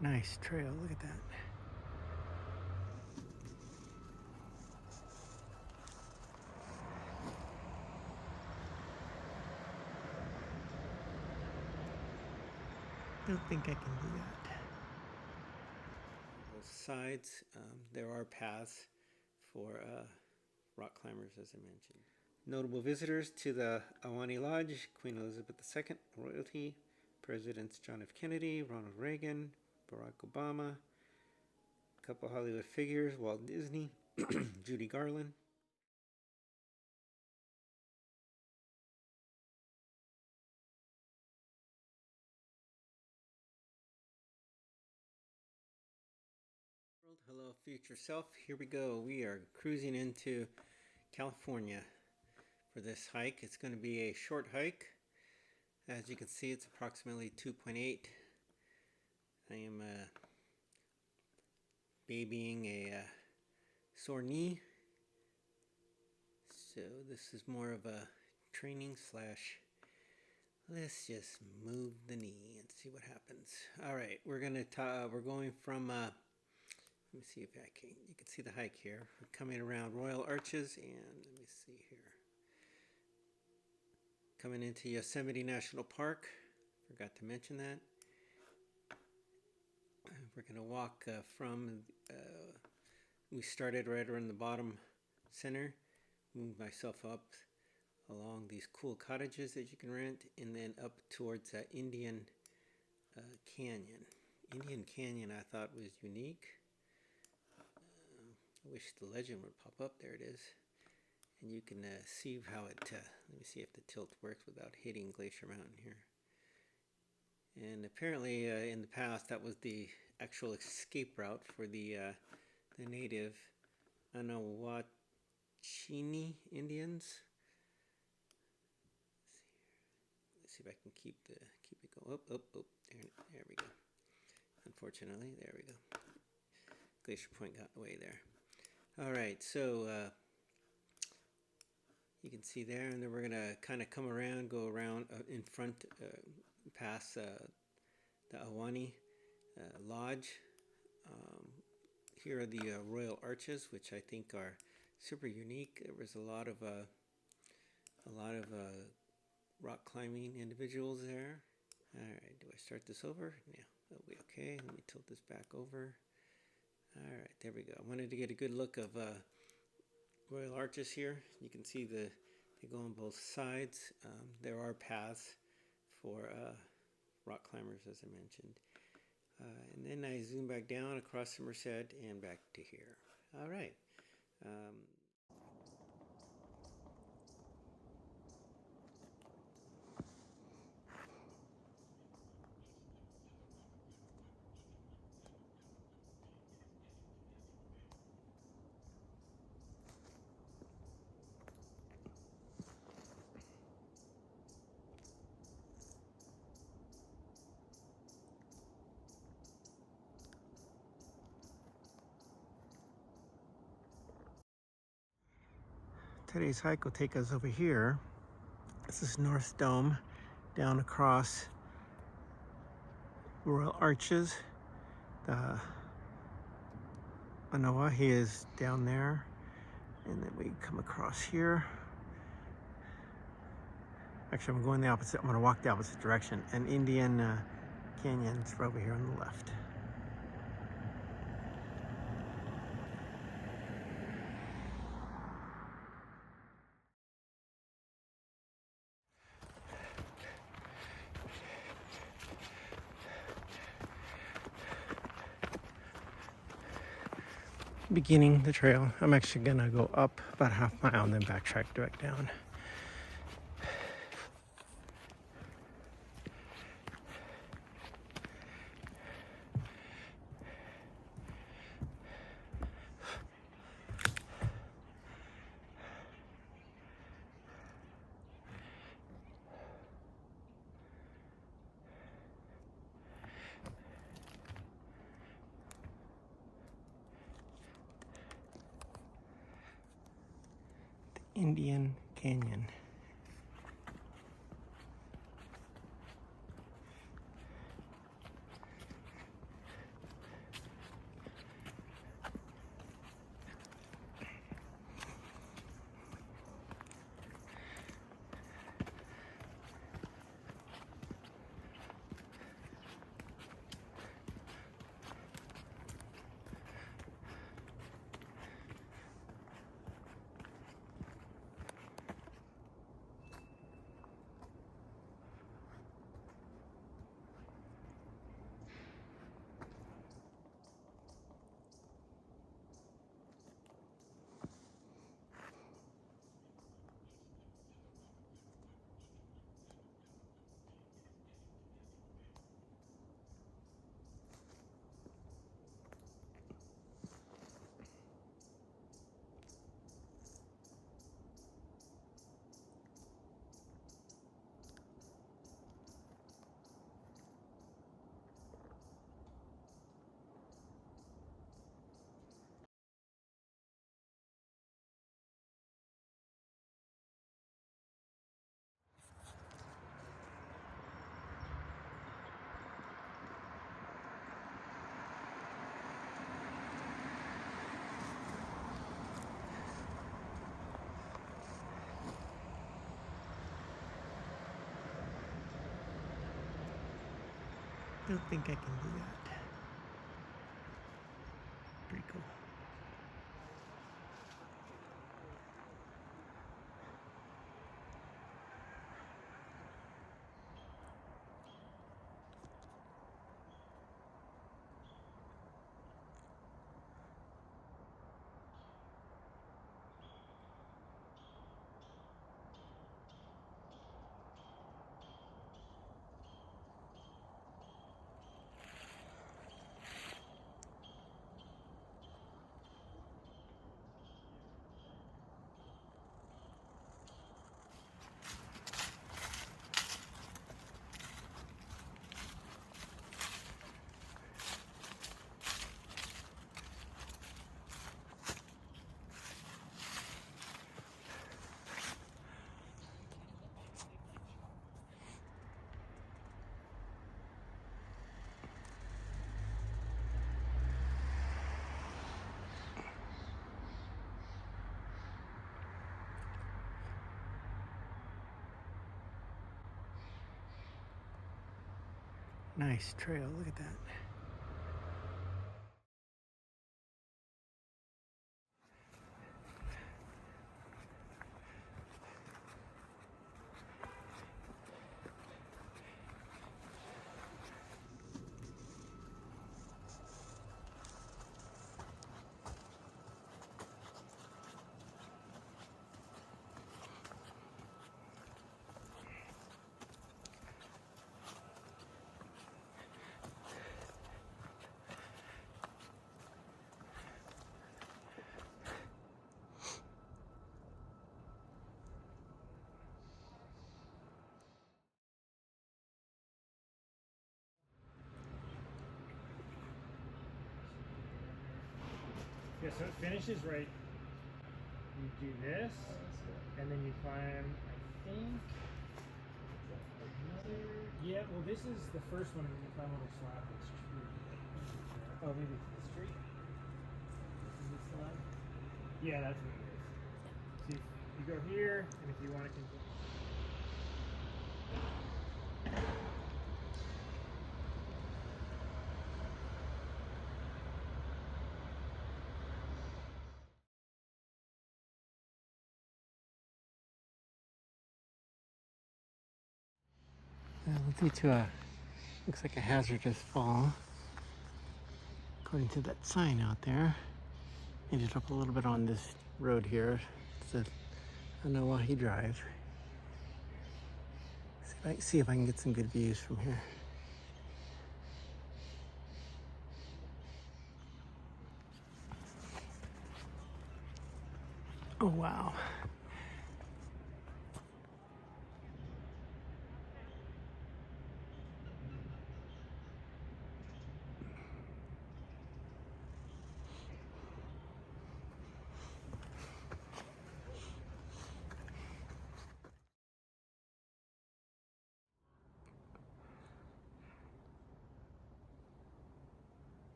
Nice trail, look at that. I don't think I can do that. Both sides, there are paths for rock climbers, as I mentioned. Notable visitors to the Ahwahnee Lodge: Queen Elizabeth II, royalty, Presidents John F. Kennedy, Ronald Reagan, Barack Obama, a couple Hollywood figures, Walt Disney, Judy Garland. Hello, future self. Here we go. We are cruising into California for this hike. It's going to be a short hike. As you can see, it's approximately 2.8. I am babying a sore knee. So this is more of a training slash let's just move the knee and see what happens. All right, we're going from let me see if you can see the hike here. We're coming around Royal Arches, and let me see here. Coming into Yosemite National Park. Forgot to mention that. We're going to walk we started right around the bottom center, moved myself up along these cool cottages that you can rent, and then up towards Indian Canyon. Indian Canyon I thought was unique. I wish the legend would pop up. There it is. And you can see how it, let me see if the tilt works without hitting Glacier Mountain here. And apparently in the past that was the actual escape route for the native Ahwahnee Indians. Let's see if I can keep it going. Oh, there we go. Unfortunately, there we go. Glacier Point got away there. All right, so you can see there, and then we're gonna kind of come around, go around in front, past the Ahwahnee Lodge. Here are the Royal Arches, which I think are super unique. There was a lot of rock climbing individuals there. All right, do I start this over? Yeah, that'll be okay. Let me tilt this back over. All right, there we go. I wanted to get a good look of Royal Arches here. You can see they go on both sides. There are paths for rock climbers, as I mentioned. And then I zoom back down across the Merced and back to here. All right. Today's hike will take us over here. This is North Dome, down across Royal Arches. The Ahwahnee is down there, and then we come across here. Actually, I'm going the opposite. I'm going to walk the opposite direction. And Indian Canyon's over here on the left. Beginning the trail, I'm actually gonna go up about half mile and then backtrack back down. Indian Canyon. Don't think I can do that. Pretty cool. Nice trail, look at that. Yeah, so it finishes right. You do this, and then you climb, I think, another. Yeah, well, this is the first one, and then you climb over slab this tree. Oh, maybe it's this tree? Is this slab? Yeah, that's what it is. So you go here, and if you want to continue. Looking to a, looks like a hazardous fall. According to that sign out there. Ended up a little bit on this road here. It's an Ahwahnee Drive. See if I can get some good views from here. Oh wow.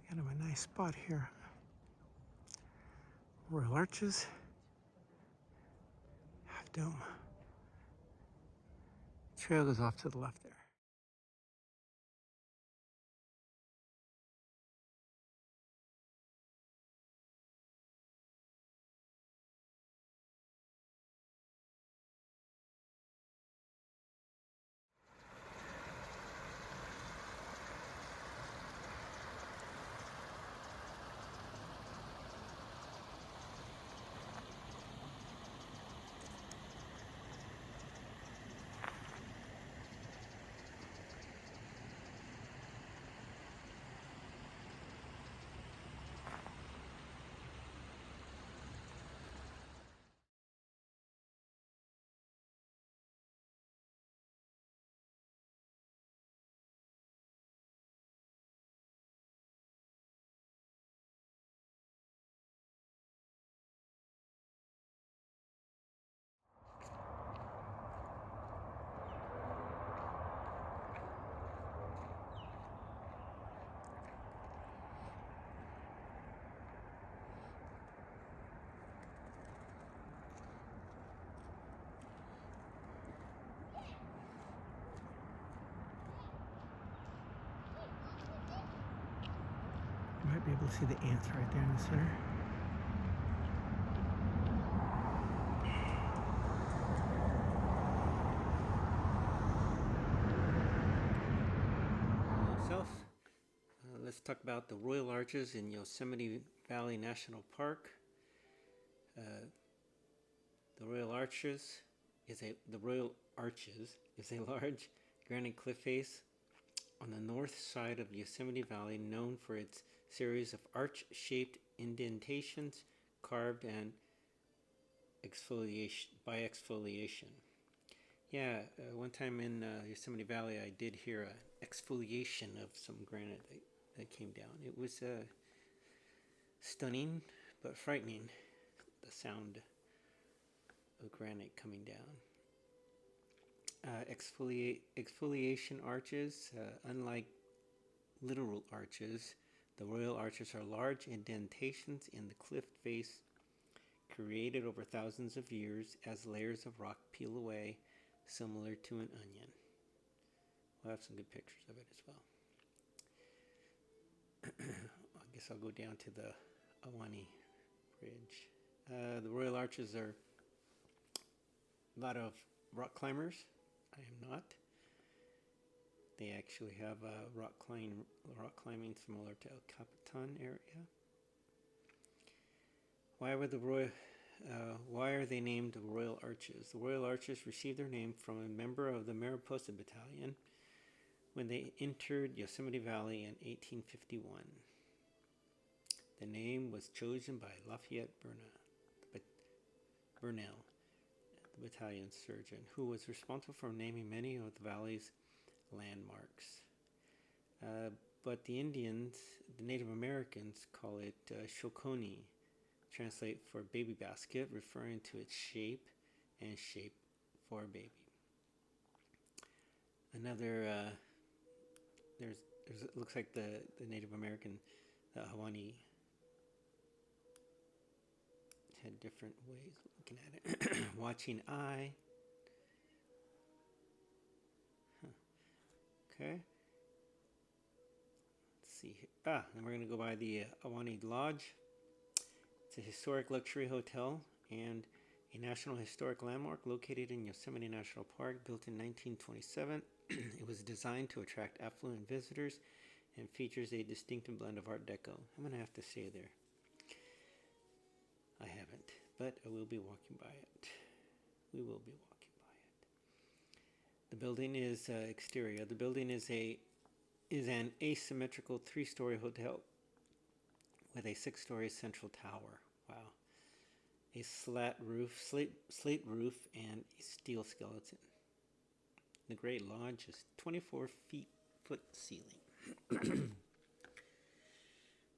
Kind of a nice spot here. Royal Arches. Half Dome. Trail goes off to the left there. You'll see the ants right there in the center. South. Let's talk about the Royal Arches in Yosemite Valley National Park. The Royal Arches is a large granite cliff face on the north side of Yosemite Valley, known for its series of arch-shaped indentations carved and exfoliation. Yeah, one time in Yosemite Valley, I did hear an exfoliation of some granite that came down. It was stunning but frightening, the sound of granite coming down. Exfoliation arches, unlike literal arches, the Royal Arches are large indentations in the cliff face created over thousands of years as layers of rock peel away, similar to an onion. We'll have some good pictures of it as well. I guess I'll go down to the Ahwahnee Bridge. The Royal Arches are a lot of rock climbers. I am not. They actually have rock climbing similar to El Capitan area. Why are they named the Royal Arches? The Royal Arches received their name from a member of the Mariposa Battalion when they entered Yosemite Valley in 1851. The name was chosen by Lafayette Burnell, the battalion surgeon, who was responsible for naming many of the valley's landmarks. But the Indians, the Native Americans, call it Shoshone, translate for baby basket, referring to its shape and shape for a baby. Another, it looks like the Native American, the Ahwahnee, had different ways of looking at it. Watching eye. Okay. Let's see here. Then we're going to go by the Ahwahnee Lodge. It's a historic luxury hotel and a National Historic Landmark located in Yosemite National Park, built in 1927. It was designed to attract affluent visitors and features a distinctive blend of Art Deco. I'm going to have to stay there. I haven't, but I will be walking by it. We will be walking by it. The building is exterior. The building is an asymmetrical 3-story hotel with a 6-story central tower. Wow. A slate roof, and a steel skeleton. The Great Lodge is 24-foot ceiling.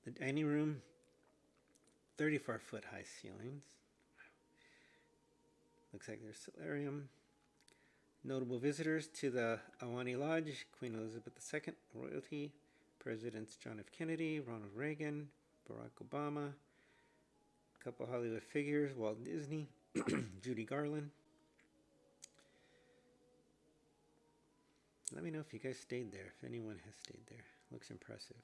The dining room, 34-foot high ceilings. Looks like there's solarium. Notable visitors to the Ahwahnee Lodge: Queen Elizabeth II, royalty, Presidents John F. Kennedy, Ronald Reagan, Barack Obama, a couple Hollywood figures, Walt Disney, Judy Garland. Let me know if you guys stayed there, if anyone has stayed there. Looks impressive.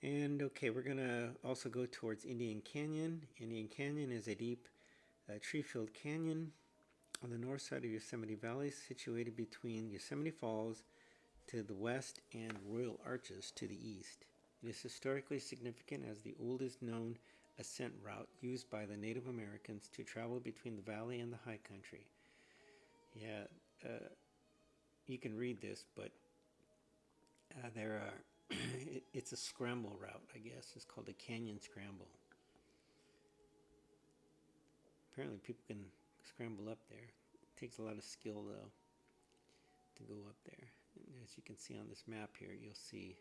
And okay, we're going to also go towards Indian Canyon. Indian Canyon is a deep tree-filled canyon on the north side of Yosemite Valley, situated between Yosemite Falls to the west and Royal Arches to the east. It is historically significant as the oldest known ascent route used by the Native Americans to travel between the valley and the high country. Yeah, you can read this, but there are it's a scramble route, I guess. It's called a canyon scramble. Apparently people can scramble up there. It takes a lot of skill, though, to go up there. And as you can see on this map here, you'll see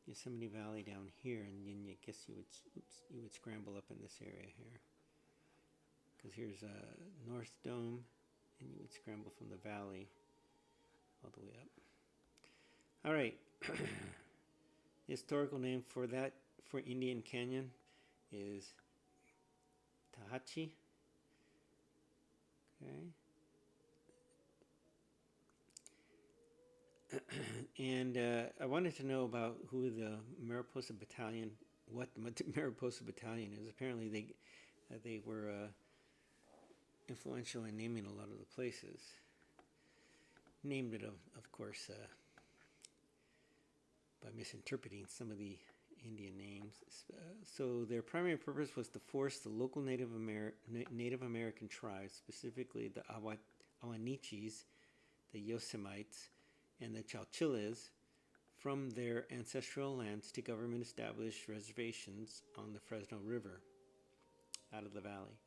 Yosemite Valley down here, and then I guess you would scramble up in this area here. Because here's North Dome, and you would scramble from the valley all the way up. All right. The historical name for Indian Canyon is Tahachee. Okay. And I wanted to know about who the Mariposa Battalion, what the Mariposa Battalion is. Apparently, they were influential in naming a lot of the places. Named it, of course, by misinterpreting some of the Indian names. So their primary purpose was to force the local Native American tribes, specifically the Ahwahnees, the Yosemites, and the Chowchillas, from their ancestral lands to government-established reservations on the Fresno River out of the valley.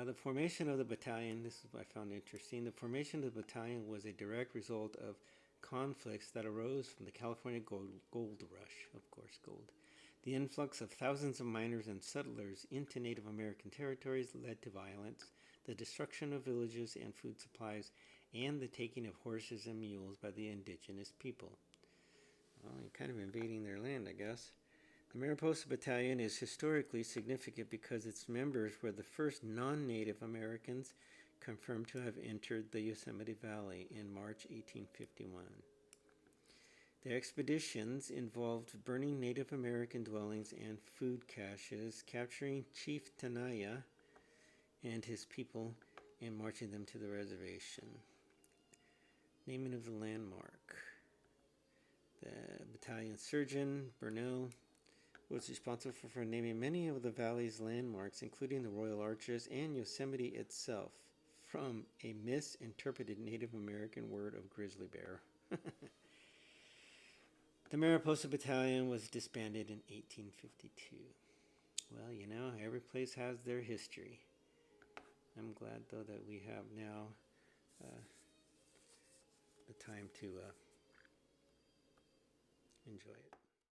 The formation of the battalion, this is what I found interesting. The formation of the battalion was a direct result of conflicts that arose from the California gold rush, of course, gold. The influx of thousands of miners and settlers into Native American territories led to violence, the destruction of villages and food supplies, and the taking of horses and mules by the indigenous people. Well, you're kind of invading their land, I guess. The Mariposa Battalion is historically significant because its members were the first non-Native Americans confirmed to have entered the Yosemite Valley in March 1851. The expeditions involved burning Native American dwellings and food caches, capturing Chief Tenaya and his people, and marching them to the reservation. Naming of the landmark. The battalion surgeon, Burnell, was responsible for naming many of the valley's landmarks, including the Royal Arches and Yosemite itself, from a misinterpreted Native American word of grizzly bear. The Mariposa Battalion was disbanded in 1852. Well, you know, every place has their history. I'm glad, though, that we have now the time to enjoy it.